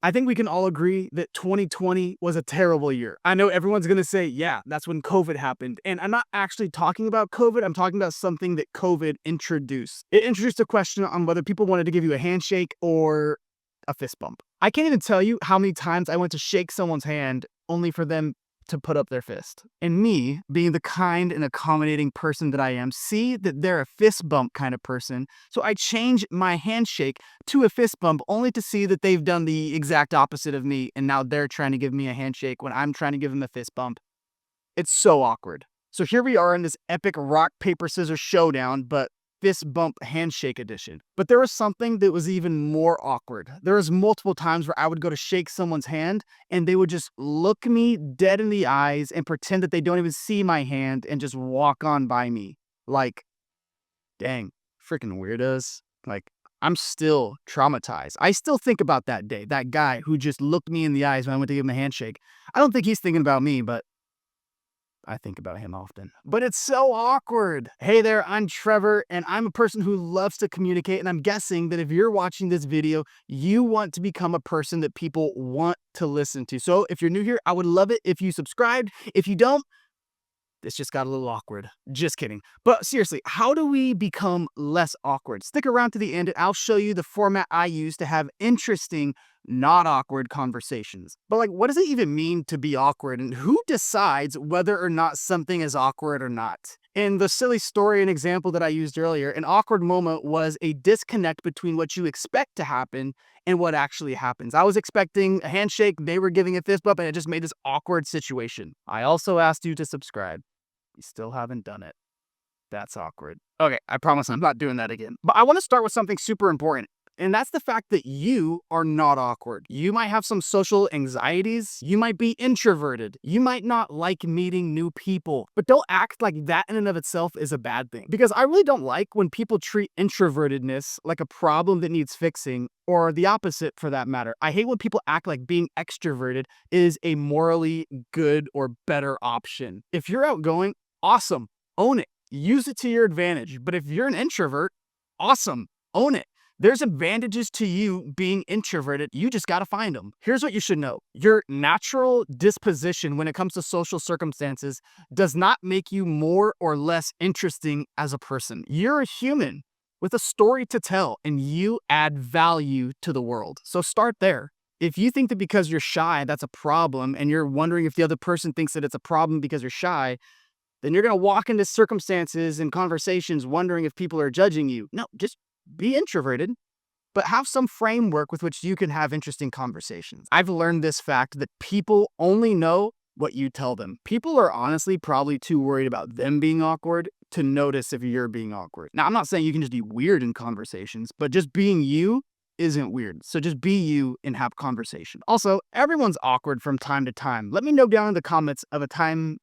I think we can all agree that 2020 was a terrible year. I know everyone's going to say, yeah, that's when COVID happened. And I'm not actually talking about COVID. I'm talking about something that COVID introduced. It introduced a question on whether people wanted to give you a handshake or a fist bump. I can't even tell you how many times I went to shake someone's hand only for them to put up their fist. And me, being the kind and accommodating person that I am, see that they're a fist bump kind of person. So I change my handshake to a fist bump only to see that they've done the exact opposite of me. And now they're trying to give me a handshake when I'm trying to give them a fist bump. It's so awkward. So here we are in this epic rock, paper, scissors showdown, but fist bump handshake edition. But there was something that was even more awkward. There was multiple times where I would go to shake someone's hand and they would just look me dead in the eyes and pretend that they don't even see my hand and just walk on by me. Like, dang, freaking weirdos. Like, I'm still traumatized. I still think about that day, that guy who just looked me in the eyes when I went to give him a handshake. I don't think he's thinking about me, but I think about him often. But it's so awkward. Hey there, I'm Trevor, and I'm a person who loves to communicate, and I'm guessing that if you're watching this video, you want to become a person that people want to listen to. So if you're new here, I would love it if you subscribed. If you don't, this just got a little awkward. Just kidding. But seriously, how do we become less awkward? Stick around to the end and I'll show you the format I use to have interesting, not awkward conversations. But like, what does it even mean to be awkward? And who decides whether or not something is awkward or not? In the silly story and example that I used earlier, an awkward moment was a disconnect between what you expect to happen and what actually happens. I was expecting a handshake, they were giving a fist bump, and it just made this awkward situation. I also asked you to subscribe. You still haven't done it. That's awkward. Okay, I promise I'm not doing that again. But I want to start with something super important. And that's the fact that you are not awkward. You might have some social anxieties. You might be introverted. You might not like meeting new people. But don't act like that in and of itself is a bad thing. Because I really don't like when people treat introvertedness like a problem that needs fixing, or the opposite for that matter. I hate when people act like being extroverted is a morally good or better option. If you're outgoing, awesome, own it. Use it to your advantage. But if you're an introvert, awesome, own it. There's advantages to you being introverted. You just got to find them. Here's what you should know. Your natural disposition when it comes to social circumstances does not make you more or less interesting as a person. You're a human with a story to tell, and you add value to the world. So start there. If you think that because you're shy, that's a problem, and you're wondering if the other person thinks that it's a problem because you're shy, then you're going to walk into circumstances and conversations wondering if people are judging you. No, just be introverted, but have some framework with which you can have interesting conversations. I've learned this fact that people only know what you tell them. People are honestly probably too worried about them being awkward to notice if you're being awkward. Now, I'm not saying you can just be weird in conversations, but just being you isn't weird. So just be you and have conversation. Also, everyone's awkward from time to time. Let me know down in the comments of a time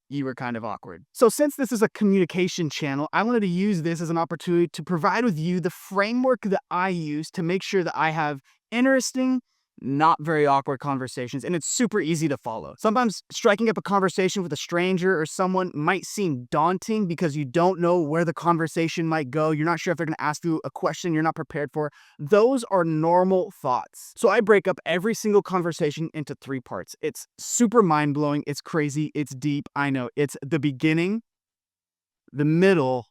you were kind of awkward. So since this is a communication channel, I wanted to use this as an opportunity to provide with you the framework that I use to make sure that I have interesting, not very awkward conversations, and it's super easy to follow. Sometimes striking up a conversation with a stranger or someone might seem daunting because you don't know where the conversation might go. You're not sure if they're going to ask you a question you're not prepared for. Those are normal thoughts. So I break up every single conversation into 3 parts. It's super mind-blowing, it's crazy, it's deep, I know. It's the beginning, the middle,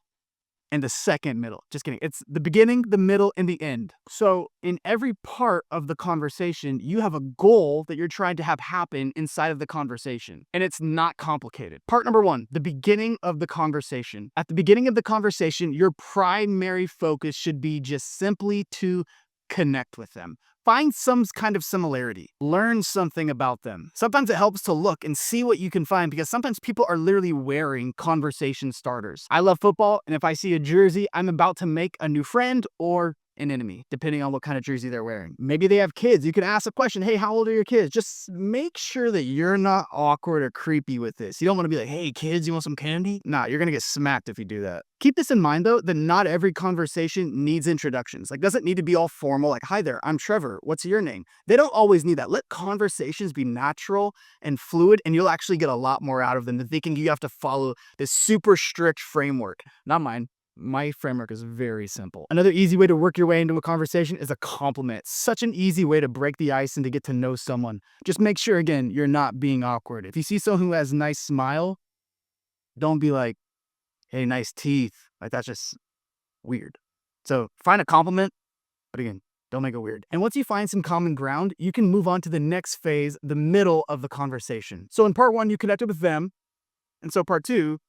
and the second middle. Just kidding. It's the beginning, the middle, and the end. So in every part of the conversation, you have a goal that you're trying to have happen inside of the conversation. And it's not complicated. Part number 1, the beginning of the conversation. At the beginning of the conversation, your primary focus should be just simply to connect with them. Find some kind of similarity. Learn something about them. Sometimes it helps to look and see what you can find because sometimes people are literally wearing conversation starters. I love football, and if I see a jersey, I'm about to make a new friend or an enemy, depending on what kind of jersey they're wearing. Maybe they have kids. You can ask a question, hey, how old are your kids? Just make sure that you're not awkward or creepy with this. You don't want to be like, hey, kids, you want some candy? Nah, you're going to get smacked if you do that. Keep this in mind, though, that not every conversation needs introductions. Like, doesn't need to be all formal, like, hi there, I'm Trevor, what's your name? They don't always need that. Let conversations be natural and fluid, and you'll actually get a lot more out of them than thinking you have to follow this super strict framework. Not mine. My framework is very simple. Another easy way to work your way into a conversation is a compliment. It's such an easy way to break the ice and to get to know someone. Just make sure, again, you're not being awkward. If you see someone who has a nice smile, don't be like, hey, nice teeth. Like, that's just weird. So find a compliment, but again, don't make it weird. And once you find some common ground, you can move on to the next phase, the middle of the conversation. So in part one, you connected with them. And so part two,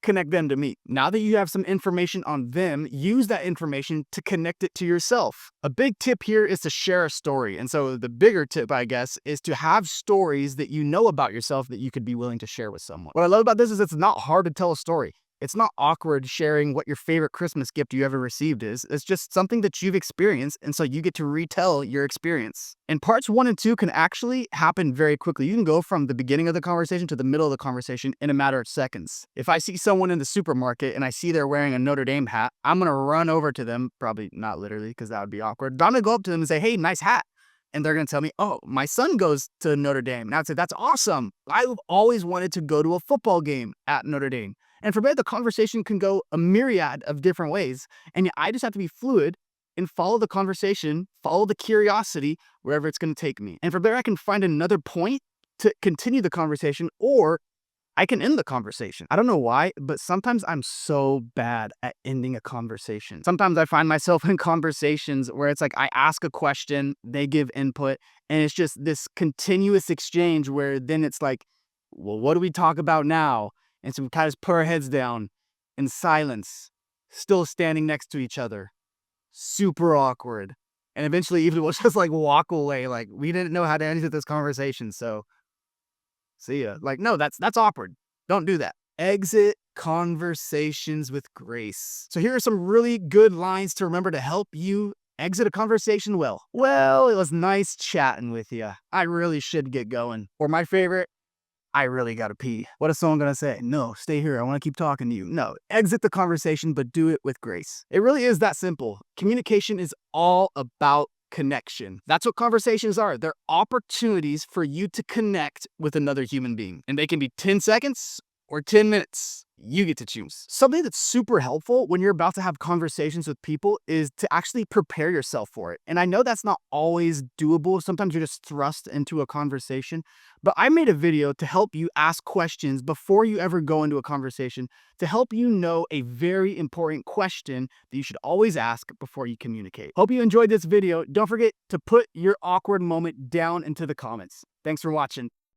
connect them to me. Now that you have some information on them, use that information to connect it to yourself. A big tip here is to share a story. And so the bigger tip, I guess, is to have stories that you know about yourself that you could be willing to share with someone. What I love about this is it's not hard to tell a story. It's not awkward sharing what your favorite Christmas gift you ever received is. It's just something that you've experienced, and so you get to retell your experience. And parts 1 and 2 can actually happen very quickly. You can go from the beginning of the conversation to the middle of the conversation in a matter of seconds. If I see someone in the supermarket and I see they're wearing a Notre Dame hat, I'm going to run over to them, probably not literally because that would be awkward, but I'm going to go up to them and say, hey, nice hat. And they're going to tell me, oh, my son goes to Notre Dame. And I'd say, that's awesome. I've always wanted to go to a football game at Notre Dame. And from there, the conversation can go a myriad of different ways. And I just have to be fluid and follow the conversation, follow the curiosity wherever it's going to take me. And from there, I can find another point to continue the conversation, or I can end the conversation. I don't know why, but sometimes I'm so bad at ending a conversation. Sometimes I find myself in conversations where it's like I ask a question, they give input, and it's just this continuous exchange where then it's like, well, what do we talk about now? And so we kind of just put our heads down in silence, still standing next to each other. Super awkward. And eventually even we'll just like walk away. Like we didn't know how to end this conversation. So see ya. Like, no, that's awkward. Don't do that. Exit conversations with grace. So here are some really good lines to remember to help you exit a conversation well. Well, it was nice chatting with you. I really should get going. Or my favorite, I really gotta pee. What is someone gonna say? No, stay here. I wanna keep talking to you. No, exit the conversation, but do it with grace. It really is that simple. Communication is all about connection. That's what conversations are. They're opportunities for you to connect with another human being. And they can be 10 seconds or 10 minutes. You get to choose. Something that's super helpful when you're about to have conversations with people is to actually prepare yourself for it. And I know that's not always doable. Sometimes you're just thrust into a conversation. But I made a video to help you ask questions before you ever go into a conversation to help you know a very important question that you should always ask before you communicate. Hope you enjoyed this video. Don't forget to put your awkward moment down into the comments. Thanks for watching.